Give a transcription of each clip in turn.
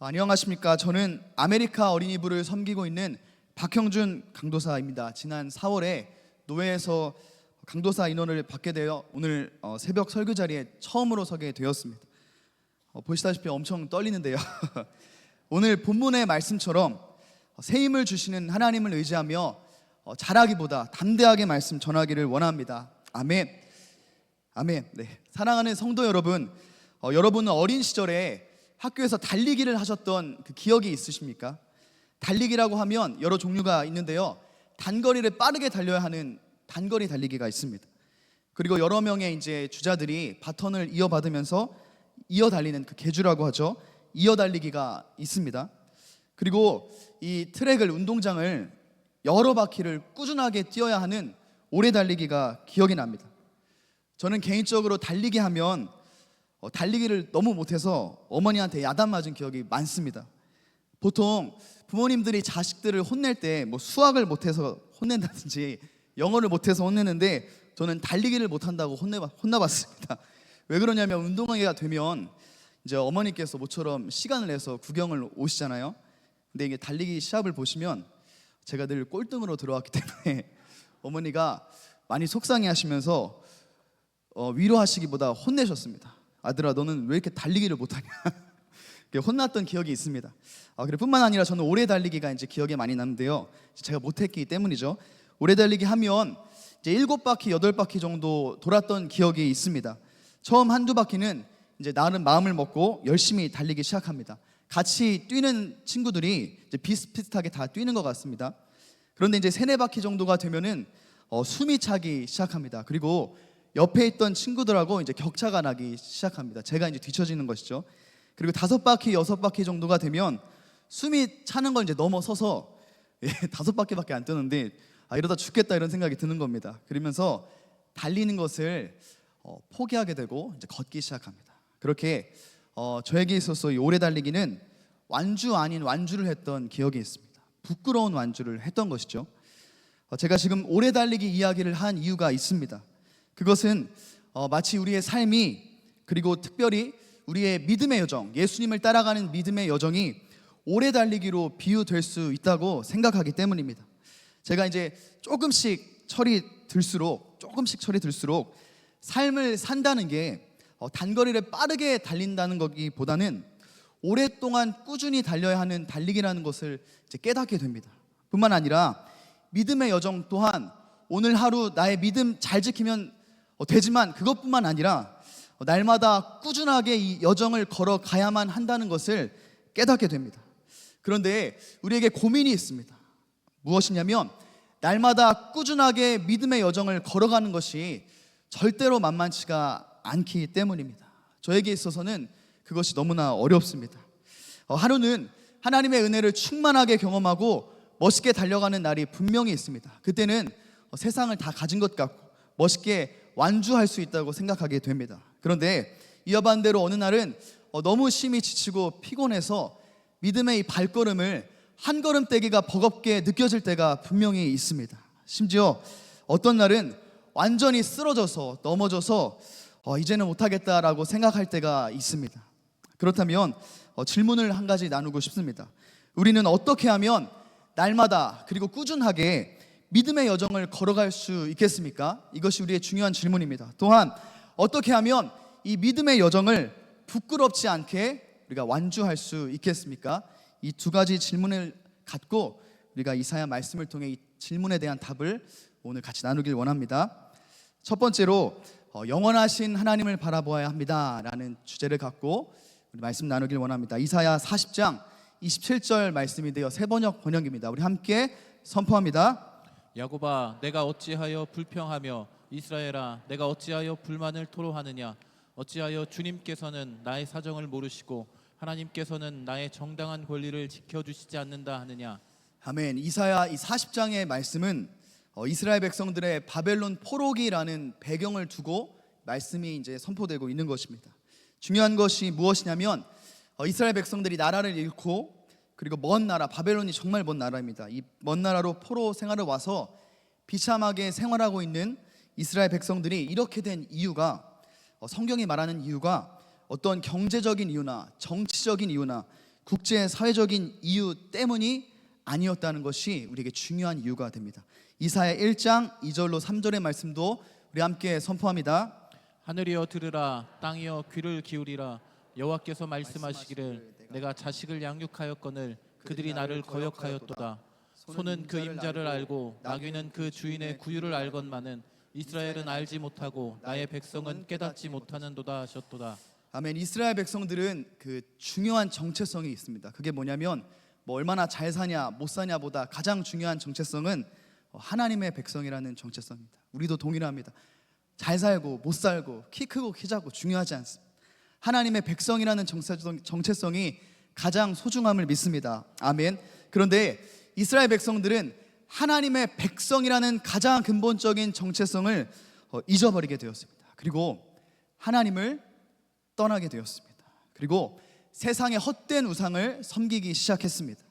안녕하십니까. 저는 아메리카 어린이부를 섬기고 있는 박형준 강도사입니다. 지난 4월에 노회에서 강도사 인원을 받게 되어 오늘 새벽 설교 자리에 처음으로 서게 되었습니다. 보시다시피 엄청 떨리는데요. 오늘 본문의 말씀처럼 새 힘을 주시는 하나님을 의지하며 잘하기보다 담대하게 말씀 전하기를 원합니다. 아멘. 아멘. 네. 사랑하는 성도 여러분, 여러분은 어린 시절에 학교에서 달리기를 하셨던 그 기억이 있으십니까? 달리기라고 하면 여러 종류가 있는데요. 단거리를 빠르게 달려야 하는 단거리 달리기가 있습니다. 그리고 여러 명의 이제 주자들이 바톤을 이어받으면서 이어 달리는 그 계주라고 하죠. 이어 달리기가 있습니다. 그리고 이 트랙을, 운동장을 여러 바퀴를 꾸준하게 뛰어야 하는 오래 달리기가 기억이 납니다. 저는 개인적으로 달리기 하면 달리기를 너무 못해서 어머니한테 야단 맞은 기억이 많습니다. 보통 부모님들이 자식들을 혼낼 때 뭐 수학을 못해서 혼낸다든지 영어를 못해서 혼내는데 저는 달리기를 못한다고 혼나봤습니다. 왜 그러냐면 운동하기가 되면 이제 어머니께서 모처럼 시간을 내서 구경을 오시잖아요. 근데 이게 달리기 시합을 보시면 제가 늘 꼴등으로 들어왔기 때문에 어머니가 많이 속상해하시면서 위로하시기보다 혼내셨습니다. 아들아, 너는 왜 이렇게 달리기를 못하냐? 혼났던 기억이 있습니다. 그리고 뿐만 아니라 저는 오래 달리기가 이제 기억에 많이 남는데요. 제가 못했기 때문이죠. 오래 달리기 하면 이제 7바퀴, 8바퀴 정도 돌았던 기억이 있습니다. 처음 한두 바퀴는 이제 나름 마음을 먹고 열심히 달리기 시작합니다. 같이 뛰는 친구들이 이제 비슷비슷하게 다 뛰는 것 같습니다. 그런데 이제 3-4바퀴 정도가 되면은 숨이 차기 시작합니다. 그리고 옆에 있던 친구들하고 이제 격차가 나기 시작합니다. 제가 이제 뒤처지는 것이죠. 그리고 5바퀴, 6바퀴 정도가 되면 숨이 차는 걸 이제 넘어서서 5바퀴밖에 안 뜨는데 이러다 죽겠다 이런 생각이 드는 겁니다. 그러면서 달리는 것을 포기하게 되고 이제 걷기 시작합니다. 그렇게 저에게 있어서 이 오래 달리기는 완주 아닌 완주를 했던 기억이 있습니다. 부끄러운 완주를 했던 것이죠. 제가 지금 오래 달리기 이야기를 한 이유가 있습니다. 그것은 마치 우리의 삶이, 그리고 특별히 우리의 믿음의 여정, 예수님을 따라가는 믿음의 여정이 오래 달리기로 비유될 수 있다고 생각하기 때문입니다. 제가 이제 조금씩 철이 들수록 삶을 산다는 게 단거리를 빠르게 달린다는 거기보다는 오랫동안 꾸준히 달려야 하는 달리기라는 것을 이제 깨닫게 됩니다. 뿐만 아니라 믿음의 여정 또한 오늘 하루 나의 믿음 잘 지키면 되지만 그것뿐만 아니라 날마다 꾸준하게 이 여정을 걸어가야만 한다는 것을 깨닫게 됩니다. 그런데 우리에게 고민이 있습니다. 무엇이냐면 날마다 꾸준하게 믿음의 여정을 걸어가는 것이 절대로 만만치가 않기 때문입니다. 저에게 있어서는 그것이 너무나 어렵습니다. 하루는 하나님의 은혜를 충만하게 경험하고 멋있게 달려가는 날이 분명히 있습니다. 그때는 세상을 다 가진 것 같고 멋있게 완주할 수 있다고 생각하게 됩니다. 그런데 이와 반대로 어느 날은 너무 심히 지치고 피곤해서 믿음의 이 발걸음을 한 걸음 떼기가 버겁게 느껴질 때가 분명히 있습니다. 심지어 어떤 날은 완전히 쓰러져서 넘어져서 이제는 못하겠다라고 생각할 때가 있습니다. 그렇다면 질문을 한 가지 나누고 싶습니다. 우리는 어떻게 하면 날마다 그리고 꾸준하게 믿음의 여정을 걸어갈 수 있겠습니까? 이것이 우리의 중요한 질문입니다. 또한 어떻게 하면 이 믿음의 여정을 부끄럽지 않게 우리가 완주할 수 있겠습니까? 이 두 가지 질문을 갖고 우리가 이사야 말씀을 통해 이 질문에 대한 답을 오늘 같이 나누길 원합니다. 첫 번째로 영원하신 하나님을 바라보아야 합니다 라는 주제를 갖고 우리 말씀 나누길 원합니다. 이사야 40장 27절 말씀인데요, 새번역 번역입니다. 우리 함께 선포합니다. 야곱아, 내가 어찌하여 불평하며 이스라엘아, 내가 어찌하여 불만을 토로하느냐? 어찌하여 주님께서는 나의 사정을 모르시고 하나님께서는 나의 정당한 권리를 지켜주시지 않는다 하느냐? 아멘. 이사야 이 40장의 말씀은 이스라엘 백성들의 바벨론 포로기라는 배경을 두고 말씀이 이제 선포되고 있는 것입니다. 중요한 것이 무엇이냐면 이스라엘 백성들이 나라를 잃고 그리고 먼 나라, 바벨론이 정말 먼 나라입니다. 이 먼 나라로 포로 생활을 와서 비참하게 생활하고 있는 이스라엘 백성들이 이렇게 된 이유가, 성경이 말하는 이유가 어떤 경제적인 이유나 정치적인 이유나 국제 사회적인 이유 때문이 아니었다는 것이 우리에게 중요한 이유가 됩니다. 이사야 1장 2절로 3절의 말씀도 우리 함께 선포합니다. 하늘이여 들으라, 땅이여 귀를 기울이라. 여호와께서 말씀하시기를 내가 자식을 양육하였거늘 그들이 나를 거역하였도다. 소는 그 임자를 알고 나귀는 그 주인의 구유를 알건만은 이스라엘은 알지 못하고 나의 백성은 깨닫지 못하는도다 하셨도다. 아멘. 이스라엘 백성들은 그 중요한 정체성이 있습니다. 그게 뭐냐면 뭐 얼마나 잘 사냐 못 사냐보다 가장 중요한 정체성은 하나님의 백성이라는 정체성입니다. 우리도 동일합니다. 잘 살고 못 살고 키 크고 키 작고 중요하지 않습니다. 하나님의 백성이라는 정체성이 가장 소중함을 믿습니다. 아멘. 그런데 이스라엘 백성들은 하나님의 백성이라는 가장 근본적인 정체성을 잊어버리게 되었습니다. 그리고 하나님을 떠나게 되었습니다. 그리고 세상의 헛된 우상을 섬기기 시작했습니다.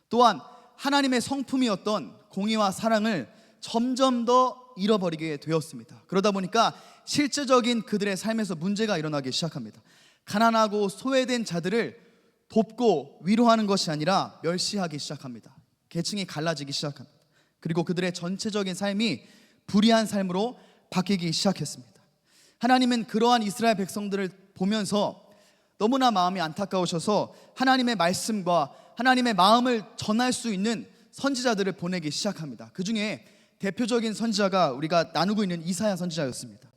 또한 하나님의 성품이었던 공의와 사랑을 점점 더 잃어버리게 되었습니다. 그러다 보니까 실제적인 그들의 삶에서 문제가 일어나기 시작합니다. 가난하고 소외된 자들을 돕고 위로하는 것이 아니라 멸시하기 시작합니다. 계층이 갈라지기 시작합니다. 그리고 그들의 전체적인 삶이 불의한 삶으로 바뀌기 시작했습니다. 하나님은 그러한 이스라엘 백성들을 보면서 너무나 마음이 안타까우셔서 하나님의 말씀과 하나님의 마음을 전할 수 있는 선지자들을 보내기 시작합니다. 그 중에 대표적인 선지자가 우리가 나누고 있는 이사야 선지자였습니다.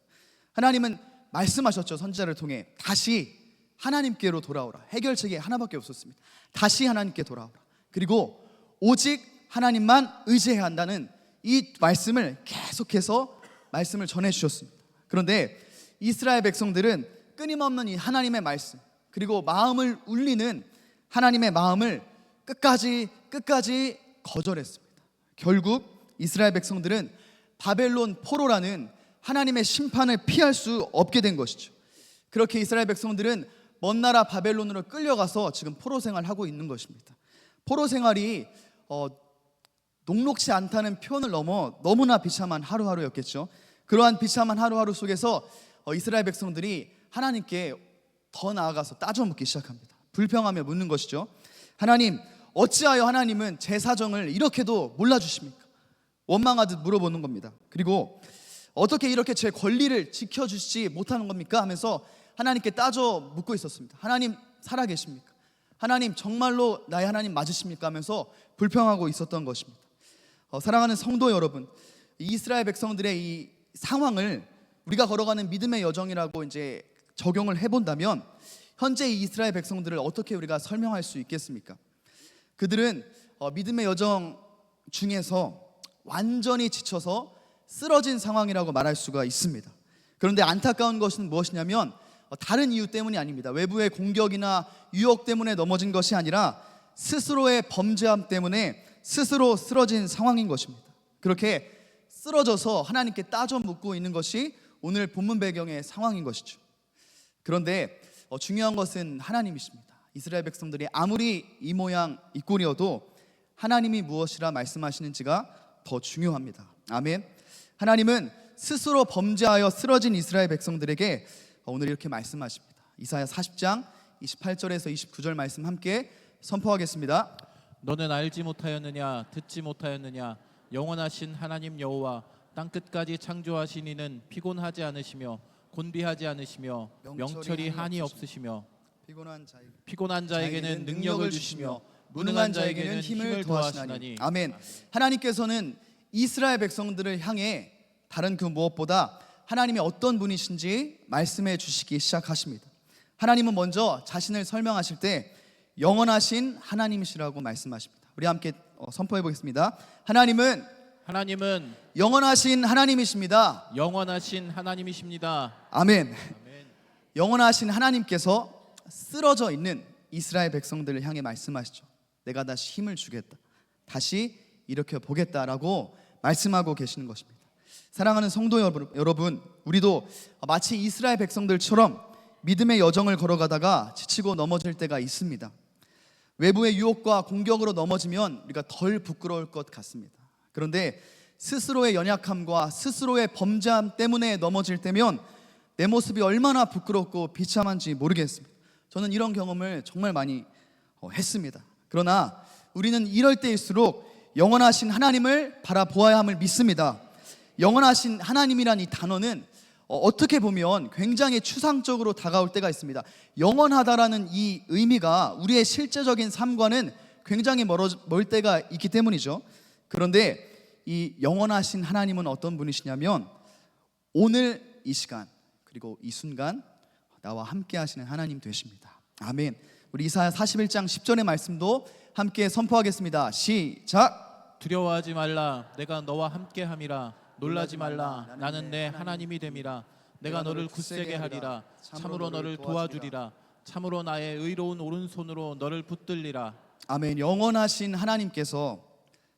하나님은 말씀하셨죠. 선지자를 통해 다시 하나님께로 돌아오라. 해결책이 하나밖에 없었습니다. 다시 하나님께 돌아오라. 그리고 오직 하나님만 의지해야 한다는 이 말씀을 계속해서 말씀을 전해주셨습니다. 그런데 이스라엘 백성들은 끊임없는 이 하나님의 말씀 그리고 마음을 울리는 하나님의 마음을 끝까지 거절했습니다. 결국 이스라엘 백성들은 바벨론 포로라는 하나님의 심판을 피할 수 없게 된 것이죠. 그렇게 이스라엘 백성들은 먼 나라 바벨론으로 끌려가서 지금 포로 생활하고 있는 것입니다. 포로 생활이 녹록지 않다는 표현을 넘어 너무나 비참한 하루하루였겠죠. 그러한 비참한 하루하루 속에서 이스라엘 백성들이 하나님께 더 나아가서 따져 묻기 시작합니다. 불평하며 묻는 것이죠. 하나님, 어찌하여 하나님은 제 사정을 이렇게도 몰라주십니까? 원망하듯 물어보는 겁니다. 그리고 어떻게 이렇게 제 권리를 지켜주시지 못하는 겁니까? 하면서 하나님께 따져 묻고 있었습니다. 하나님 살아계십니까? 하나님 정말로 나의 하나님 맞으십니까? 하면서 불평하고 있었던 것입니다. 사랑하는 성도 여러분, 이스라엘 백성들의 이 상황을 우리가 걸어가는 믿음의 여정이라고 이제 적용을 해본다면 현재 이 이스라엘 백성들을 어떻게 우리가 설명할 수 있겠습니까? 그들은 믿음의 여정 중에서 완전히 지쳐서 쓰러진 상황이라고 말할 수가 있습니다. 그런데 안타까운 것은 무엇이냐면 다른 이유 때문이 아닙니다. 외부의 공격이나 유혹 때문에 넘어진 것이 아니라 스스로의 범죄함 때문에 스스로 쓰러진 상황인 것입니다. 그렇게 쓰러져서 하나님께 따져 묻고 있는 것이 오늘 본문 배경의 상황인 것이죠. 그런데 중요한 것은 하나님이십니다. 이스라엘 백성들이 아무리 이 모양 이 꼴이어도 하나님이 무엇이라 말씀하시는지가 더 중요합니다. 아멘. 하나님은 스스로 범죄하여 쓰러진 이스라엘 백성들에게 오늘 이렇게 말씀하십니다. 이사야 40장 28절에서 29절 말씀 함께 선포하겠습니다. 너는 알지 못하였느냐 듣지 못하였느냐 영원하신 하나님 여호와 땅끝까지 창조하신 이는 피곤하지 않으시며 곤비하지 않으시며 명철이 한이 없으시며 피곤한 자에게는 능력을 주시며 무능한 자에게는 힘을 더하시나니. 아멘. 하나님께서는 이스라엘 백성들을 향해 다른 그 무엇보다 하나님이 어떤 분이신지 말씀해 주시기 시작하십니다. 하나님은 먼저 자신을 설명하실 때 영원하신 하나님이시라고 말씀하십니다. 우리 함께 선포해 보겠습니다. 하나님은 영원하신 하나님이십니다. 영원하신 하나님이십니다. 아멘. 영원하신 하나님께서 쓰러져 있는 이스라엘 백성들을 향해 말씀하시죠. 내가 다시 힘을 주겠다. 다시 일으켜 보겠다라고 말씀하고 계시는 것입니다. 사랑하는 성도 여러분, 우리도 마치 이스라엘 백성들처럼 믿음의 여정을 걸어가다가 지치고 넘어질 때가 있습니다. 외부의 유혹과 공격으로 넘어지면 우리가 덜 부끄러울 것 같습니다. 그런데 스스로의 연약함과 스스로의 범죄함 때문에 넘어질 때면 내 모습이 얼마나 부끄럽고 비참한지 모르겠습니다. 저는 이런 경험을 정말 많이 했습니다. 그러나 우리는 이럴 때일수록 영원하신 하나님을 바라보아야 함을 믿습니다. 영원하신 하나님이란 이 단어는 어떻게 보면 굉장히 추상적으로 다가올 때가 있습니다. 영원하다라는 이 의미가 우리의 실제적인 삶과는 굉장히 멀 때가 있기 때문이죠. 그런데 이 영원하신 하나님은 어떤 분이시냐면 오늘 이 시간 그리고 이 순간 나와 함께 하시는 하나님 되십니다. 아멘. 우리 이사야 41장 10절의 말씀도 함께 선포하겠습니다. 시작. 두려워하지 말라. 내가 너와 함께함이라. 놀라지 말라. 나는 내 하나님이 됨이라. 내가 너를 굳세게 하리라. 참으로 너를 도와주리라. 참으로 나의 의로운 오른손으로 너를 붙들리라. 아멘. 영원하신 하나님께서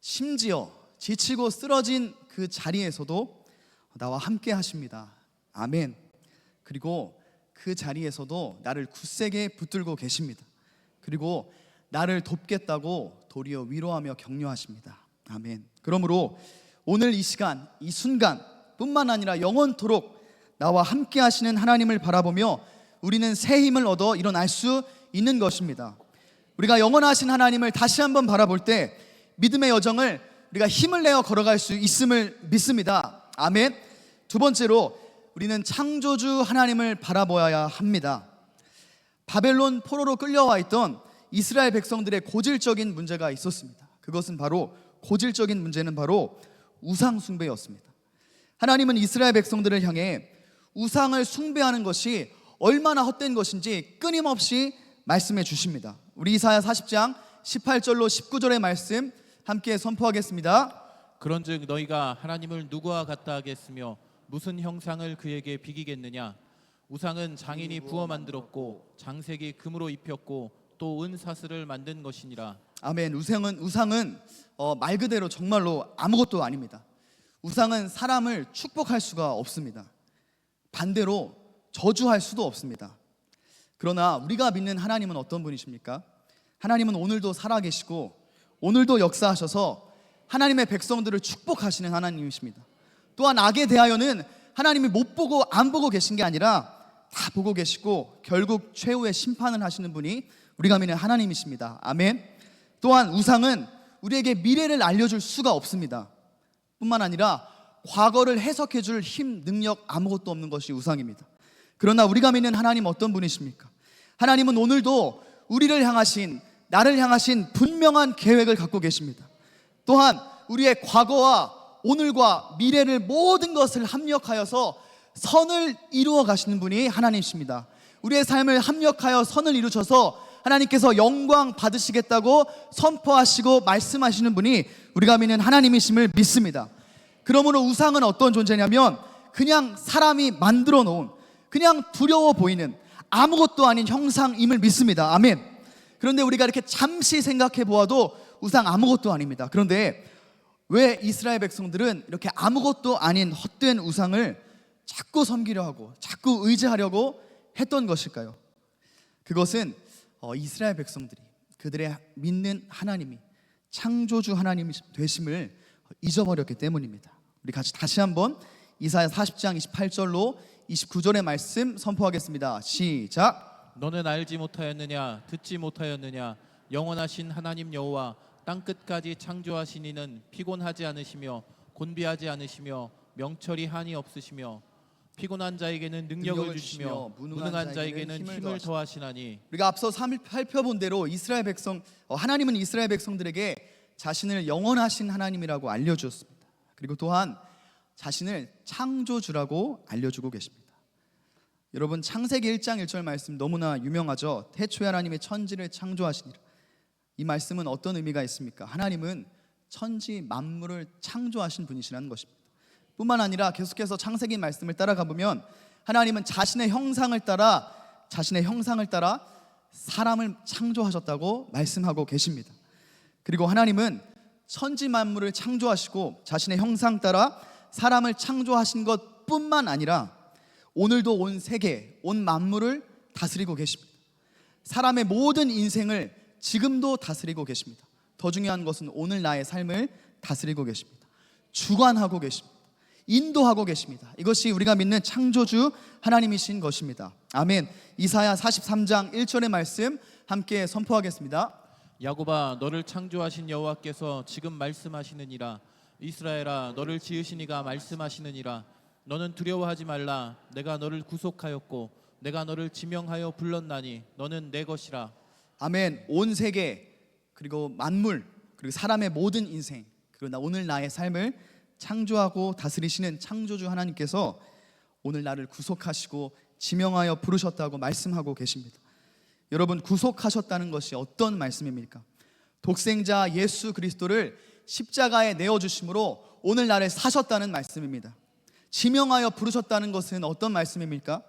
심지어 지치고 쓰러진 그 자리에서도 나와 함께 하십니다. 아멘. 그리고 그 자리에서도 나를 굳세게 붙들고 계십니다. 그리고 나를 돕겠다고 도리어 위로하며 격려하십니다. 아멘. 그러므로 오늘 이 시간, 이 순간 뿐만 아니라 영원토록 나와 함께 하시는 하나님을 바라보며 우리는 새 힘을 얻어 일어날 수 있는 것입니다. 우리가 영원하신 하나님을 다시 한번 바라볼 때 믿음의 여정을 우리가 힘을 내어 걸어갈 수 있음을 믿습니다. 아멘. 두 번째로 우리는 창조주 하나님을 바라보아야 합니다. 바벨론 포로로 끌려와 있던 이스라엘 백성들의 고질적인 문제가 있었습니다. 그것은 바로 고질적인 문제는 바로 우상 숭배였습니다. 하나님은 이스라엘 백성들을 향해 우상을 숭배하는 것이 얼마나 헛된 것인지 끊임없이 말씀해 주십니다. 우리 이사야 40장 18절로 19절의 말씀 함께 선포하겠습니다. 그런즉 너희가 하나님을 누구와 같다 하겠으며 무슨 형상을 그에게 비기겠느냐. 우상은 장인이 부어 만들었고 장색이 금으로 입혔고 또 은사슬을 만든 것이니라. 아멘. 우상은 말 그대로 정말로 아무것도 아닙니다. 우상은 사람을 축복할 수가 없습니다. 반대로 저주할 수도 없습니다. 그러나 우리가 믿는 하나님은 어떤 분이십니까? 하나님은 오늘도 살아계시고 오늘도 역사하셔서 하나님의 백성들을 축복하시는 하나님이십니다. 또한 악에 대하여는 하나님이 못 보고 안 보고 계신 게 아니라 다 보고 계시고 결국 최후의 심판을 하시는 분이 우리가 믿는 하나님이십니다. 아멘. 또한 우상은 우리에게 미래를 알려줄 수가 없습니다. 뿐만 아니라 과거를 해석해 줄 힘, 능력 아무것도 없는 것이 우상입니다. 그러나 우리가 믿는 하나님 어떤 분이십니까? 하나님은 오늘도 우리를 향하신, 나를 향하신 분명한 계획을 갖고 계십니다. 또한 우리의 과거와 오늘과 미래를 모든 것을 합력하여서 선을 이루어 가시는 분이 하나님이십니다. 우리의 삶을 합력하여 선을 이루셔서 하나님께서 영광 받으시겠다고 선포하시고 말씀하시는 분이 우리가 믿는 하나님이심을 믿습니다. 그러므로 우상은 어떤 존재냐면 그냥 사람이 만들어 놓은, 그냥 두려워 보이는 아무것도 아닌 형상임을 믿습니다. 아멘. 그런데 우리가 이렇게 잠시 생각해 보아도 우상 아무것도 아닙니다. 그런데 왜 이스라엘 백성들은 이렇게 아무것도 아닌 헛된 우상을 자꾸 섬기려 하고 자꾸 의지하려고 했던 것일까요? 그것은 이스라엘 백성들이 그들의 믿는 하나님이 창조주 하나님 되심을 잊어버렸기 때문입니다. 우리 같이 다시 한번 이사야 40장 28절로 29절의 말씀 선포하겠습니다. 시작. 너는 알지 못하였느냐 듣지 못하였느냐 영원하신 하나님 여호와 땅끝까지 창조하신 이는 피곤하지 않으시며 곤비하지 않으시며 명철이 한이 없으시며 피곤한 자에게는 능력을 주시며 무능한 자에게는 힘을 더하시나니. 우리가 앞서 살펴본 대로 이스라엘 백성 하나님은 이스라엘 백성들에게 자신을 영원하신 하나님이라고 알려주었습니다. 그리고 또한 자신을 창조주라고 알려주고 계십니다. 여러분 창세기 1장 1절 말씀 너무나 유명하죠. 태초에 하나님의 천지를 창조하시니라. 이 말씀은 어떤 의미가 있습니까? 하나님은 천지 만물을 창조하신 분이시라는 것입니다. 뿐만 아니라 계속해서 창세기 말씀을 따라가 보면 하나님은 자신의 형상을 따라 사람을 창조하셨다고 말씀하고 계십니다. 그리고 하나님은 천지 만물을 창조하시고 자신의 형상 따라 사람을 창조하신 것뿐만 아니라 오늘도 온 세계, 온 만물을 다스리고 계십니다. 사람의 모든 인생을 지금도 다스리고 계십니다. 더 중요한 것은 오늘 나의 삶을 다스리고 계십니다. 주관하고 계십니다. 인도하고 계십니다. 이것이 우리가 믿는 창조주 하나님이신 것입니다. 아멘. 이사야 43장 1절의 말씀 함께 선포하겠습니다. 야곱아, 너를 창조하신 여호와께서 지금 말씀하시느니라. 이스라엘아, 너를 지으신 이가 말씀하시느니라. 너는 두려워하지 말라. 내가 너를 구속하였고 내가 너를 지명하여 불렀나니 너는 내 것이라. 아멘. 온 세계 그리고 만물 그리고 사람의 모든 인생 그리고 오늘 나의 삶을 창조하고 다스리시는 창조주 하나님께서 오늘 나를 구속하시고 지명하여 부르셨다고 말씀하고 계십니다. 여러분, 구속하셨다는 것이 어떤 말씀입니까? 독생자 예수 그리스도를 십자가에 내어주심으로 오늘 나를 사셨다는 말씀입니다. 지명하여 부르셨다는 것은 어떤 말씀입니까?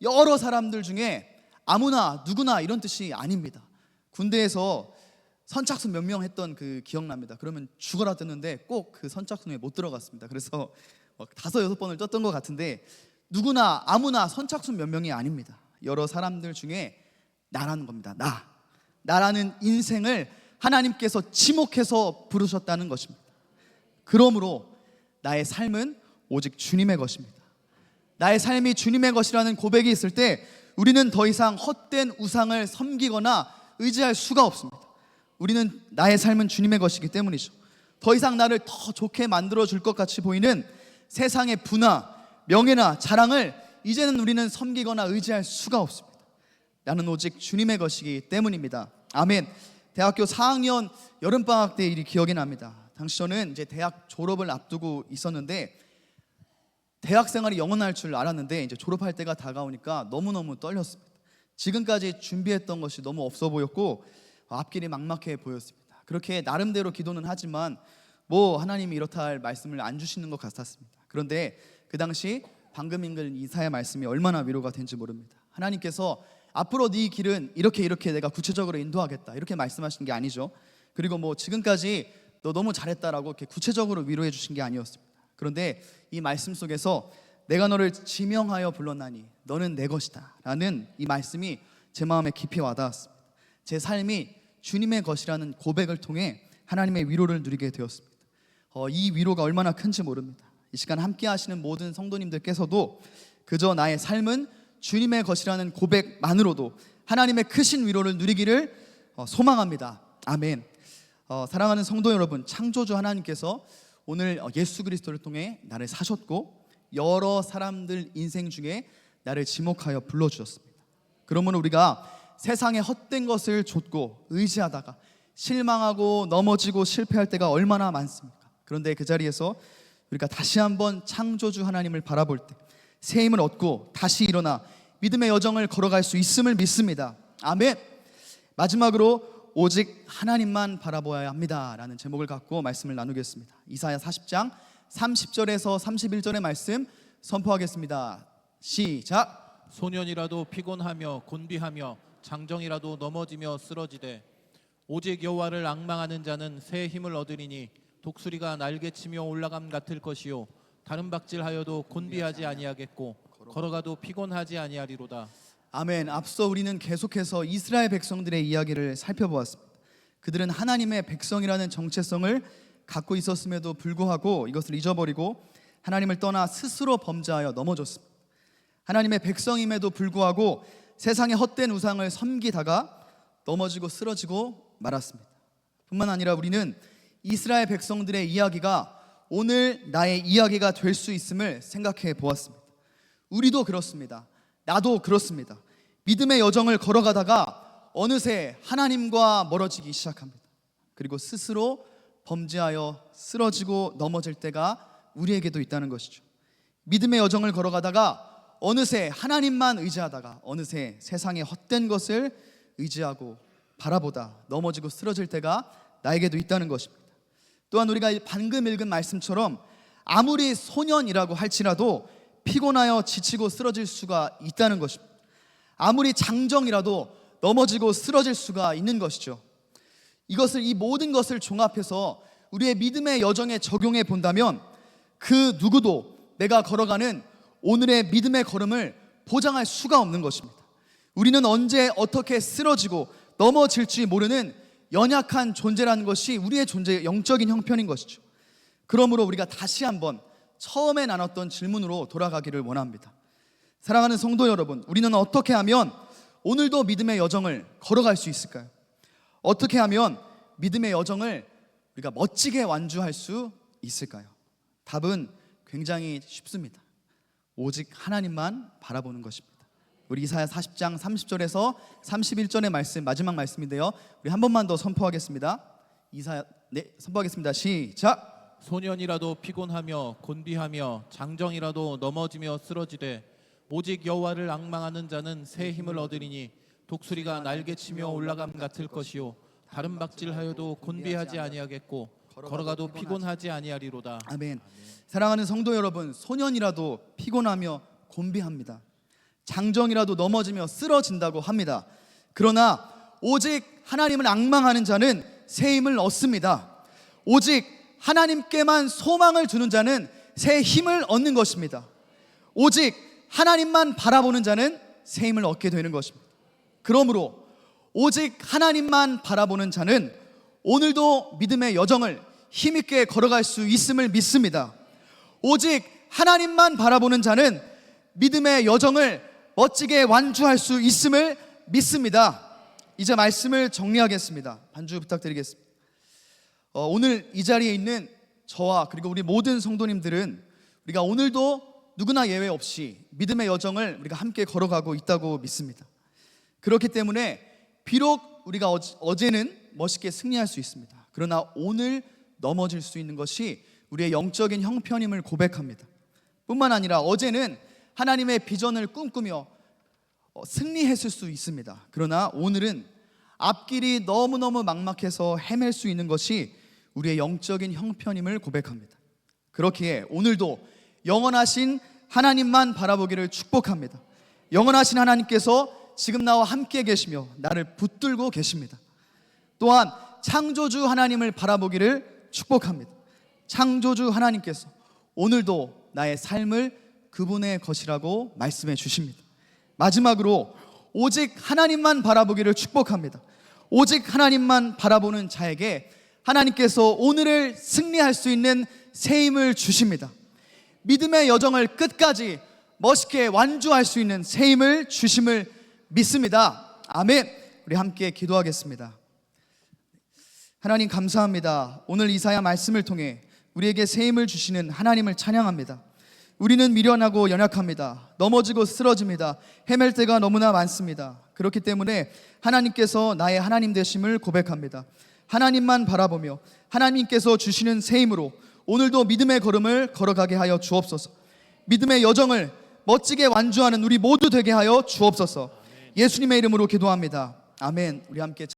여러 사람들 중에 아무나 누구나 이런 뜻이 아닙니다. 군대에서 선착순 몇 명 했던 그 기억납니다. 그러면 죽어라 떴는데 꼭 그 선착순에 못 들어갔습니다. 그래서 5-6번을 떴던 것 같은데 누구나 아무나 선착순 몇 명이 아닙니다. 여러 사람들 중에 나라는 겁니다. 나라는 인생을 하나님께서 지목해서 부르셨다는 것입니다. 그러므로 나의 삶은 오직 주님의 것입니다. 나의 삶이 주님의 것이라는 고백이 있을 때 우리는 더 이상 헛된 우상을 섬기거나 의지할 수가 없습니다. 우리는 나의 삶은 주님의 것이기 때문이죠. 더 이상 나를 더 좋게 만들어줄 것 같이 보이는 세상의 부나 명예나 자랑을 이제는 우리는 섬기거나 의지할 수가 없습니다. 나는 오직 주님의 것이기 때문입니다. 아멘. 대학교 4학년 여름방학 때 일이 기억이 납니다. 당시 저는 이제 대학 졸업을 앞두고 있었는데 대학 생활이 영원할 줄 알았는데 이제 졸업할 때가 다가오니까 너무너무 떨렸습니다. 지금까지 준비했던 것이 너무 없어 보였고 앞길이 막막해 보였습니다. 그렇게 나름대로 기도는 하지만 하나님이 이렇다 할 말씀을 안 주시는 것 같았습니다. 그런데 그 당시 방금 읽은 이사야 말씀이 얼마나 위로가 된지 모릅니다. 하나님께서 앞으로 네 길은 이렇게 내가 구체적으로 인도하겠다 이렇게 말씀하신 게 아니죠. 그리고 지금까지 너 너무 잘했다라고 이렇게 구체적으로 위로해 주신 게 아니었습니다. 그런데 이 말씀 속에서 내가 너를 지명하여 불렀나니 너는 내 것이다 라는 이 말씀이 제 마음에 깊이 와닿았습니다. 제 삶이 주님의 것이라는 고백을 통해 하나님의 위로를 누리게 되었습니다. 이 위로가 얼마나 큰지 모릅니다. 이 시간 함께 하시는 모든 성도님들께서도 그저 나의 삶은 주님의 것이라는 고백만으로도 하나님의 크신 위로를 누리기를 소망합니다. 아멘. 사랑하는 성도 여러분, 창조주 하나님께서 오늘 예수 그리스도를 통해 나를 사셨고 여러 사람들 인생 중에 나를 지목하여 불러주셨습니다. 그러면 우리가 세상의 헛된 것을 좇고 의지하다가 실망하고 넘어지고 실패할 때가 얼마나 많습니까? 그런데 그 자리에서 우리가 다시 한번 창조주 하나님을 바라볼 때 새 힘을 얻고 다시 일어나 믿음의 여정을 걸어갈 수 있음을 믿습니다. 아멘. 마지막으로 오직 하나님만 바라보아야 합니다 라는 제목을 갖고 말씀을 나누겠습니다. 이사야 40장 30절에서 31절의 말씀 선포하겠습니다. 시작. 소년이라도 피곤하며 곤비하며 장정이라도 넘어지며 쓰러지되 오직 여호와를 앙망하는 자는 새 힘을 얻으리니 독수리가 날개치며 올라감 같을 것이요 다른 박질하여도 곤비하지 아니하겠고 걸어가도 피곤하지 아니하리로다. 아멘. 앞서 우리는 계속해서 이스라엘 백성들의 이야기를 살펴보았습니다. 그들은 하나님의 백성이라는 정체성을 갖고 있었음에도 불구하고 이것을 잊어버리고 하나님을 떠나 스스로 범죄하여 넘어졌습니다. 하나님의 백성임에도 불구하고 세상의 헛된 우상을 섬기다가 넘어지고 쓰러지고 말았습니다. 뿐만 아니라 우리는 이스라엘 백성들의 이야기가 오늘 나의 이야기가 될 수 있음을 생각해 보았습니다. 우리도 그렇습니다. 나도 그렇습니다. 믿음의 여정을 걸어가다가 어느새 하나님과 멀어지기 시작합니다. 그리고 스스로 범죄하여 쓰러지고 넘어질 때가 우리에게도 있다는 것이죠. 믿음의 여정을 걸어가다가 어느새 하나님만 의지하다가 어느새 세상의 헛된 것을 의지하고 바라보다 넘어지고 쓰러질 때가 나에게도 있다는 것입니다. 또한 우리가 방금 읽은 말씀처럼 아무리 소년이라고 할지라도 피곤하여 지치고 쓰러질 수가 있다는 것입니다. 아무리 장정이라도 넘어지고 쓰러질 수가 있는 것이죠. 이 모든 것을 종합해서 우리의 믿음의 여정에 적용해 본다면 그 누구도 내가 걸어가는 오늘의 믿음의 걸음을 보장할 수가 없는 것입니다. 우리는 언제 어떻게 쓰러지고 넘어질지 모르는 연약한 존재라는 것이 우리의 존재의 영적인 형편인 것이죠. 그러므로 우리가 다시 한번 처음에 나눴던 질문으로 돌아가기를 원합니다. 사랑하는 성도 여러분, 우리는 어떻게 하면 오늘도 믿음의 여정을 걸어갈 수 있을까요? 어떻게 하면 믿음의 여정을 우리가 멋지게 완주할 수 있을까요? 답은 굉장히 쉽습니다. 오직 하나님만 바라보는 것입니다. 우리 이사야 40장 30절에서 31절의 말씀, 마지막 말씀인데요, 우리 한 번만 더 선포하겠습니다. 선포하겠습니다. 시작. 소년이라도 피곤하며 곤비하며 장정이라도 넘어지며 쓰러지되 오직 여호와를 앙망하는 자는 새 힘을 얻으리니 독수리가 날개치며 올라감 같을 것이요 다른 박질하여도 곤비하지 아니하겠고 걸어가도 피곤하지 아니하리로다. 아멘. 사랑하는 성도 여러분, 소년이라도 피곤하며 곤비합니다. 장정이라도 넘어지며 쓰러진다고 합니다. 그러나 오직 하나님을 앙망하는 자는 새 힘을 얻습니다. 오직 하나님께만 소망을 두는 자는 새 힘을 얻는 것입니다. 오직 하나님만 바라보는 자는 새 힘을 얻게 되는 것입니다. 그러므로 오직 하나님만 바라보는 자는 오늘도 믿음의 여정을 힘있게 걸어갈 수 있음을 믿습니다. 오직 하나님만 바라보는 자는 믿음의 여정을 멋지게 완주할 수 있음을 믿습니다. 이제 말씀을 정리하겠습니다. 반주 부탁드리겠습니다. 오늘 이 자리에 있는 저와 그리고 우리 모든 성도님들은 우리가 오늘도 누구나 예외 없이 믿음의 여정을 우리가 함께 걸어가고 있다고 믿습니다. 그렇기 때문에 비록 우리가 어제는 멋있게 승리할 수 있습니다. 그러나 오늘 넘어질 수 있는 것이 우리의 영적인 형편임을 고백합니다. 뿐만 아니라 어제는 하나님의 비전을 꿈꾸며 승리했을 수 있습니다. 그러나 오늘은 앞길이 너무너무 막막해서 헤맬 수 있는 것이 우리의 영적인 형편임을 고백합니다. 그렇기에 오늘도 영원하신 하나님만 바라보기를 축복합니다. 영원하신 하나님께서 지금 나와 함께 계시며 나를 붙들고 계십니다. 또한 창조주 하나님을 바라보기를 축복합니다. 창조주 하나님께서 오늘도 나의 삶을 그분의 것이라고 말씀해 주십니다. 마지막으로 오직 하나님만 바라보기를 축복합니다. 오직 하나님만 바라보는 자에게 하나님께서 오늘을 승리할 수 있는 새 힘을 주십니다. 믿음의 여정을 끝까지 멋있게 완주할 수 있는 새 힘을 주심을 믿습니다. 아멘. 우리 함께 기도하겠습니다. 하나님 감사합니다. 오늘 이사야 말씀을 통해 우리에게 새 힘을 주시는 하나님을 찬양합니다. 우리는 미련하고 연약합니다. 넘어지고 쓰러집니다. 헤맬 때가 너무나 많습니다. 그렇기 때문에 하나님께서 나의 하나님 되심을 고백합니다. 하나님만 바라보며 하나님께서 주시는 새 힘으로 오늘도 믿음의 걸음을 걸어가게 하여 주옵소서. 믿음의 여정을 멋지게 완주하는 우리 모두 되게 하여 주옵소서. 예수님의 이름으로 기도합니다. 아멘. 우리 함께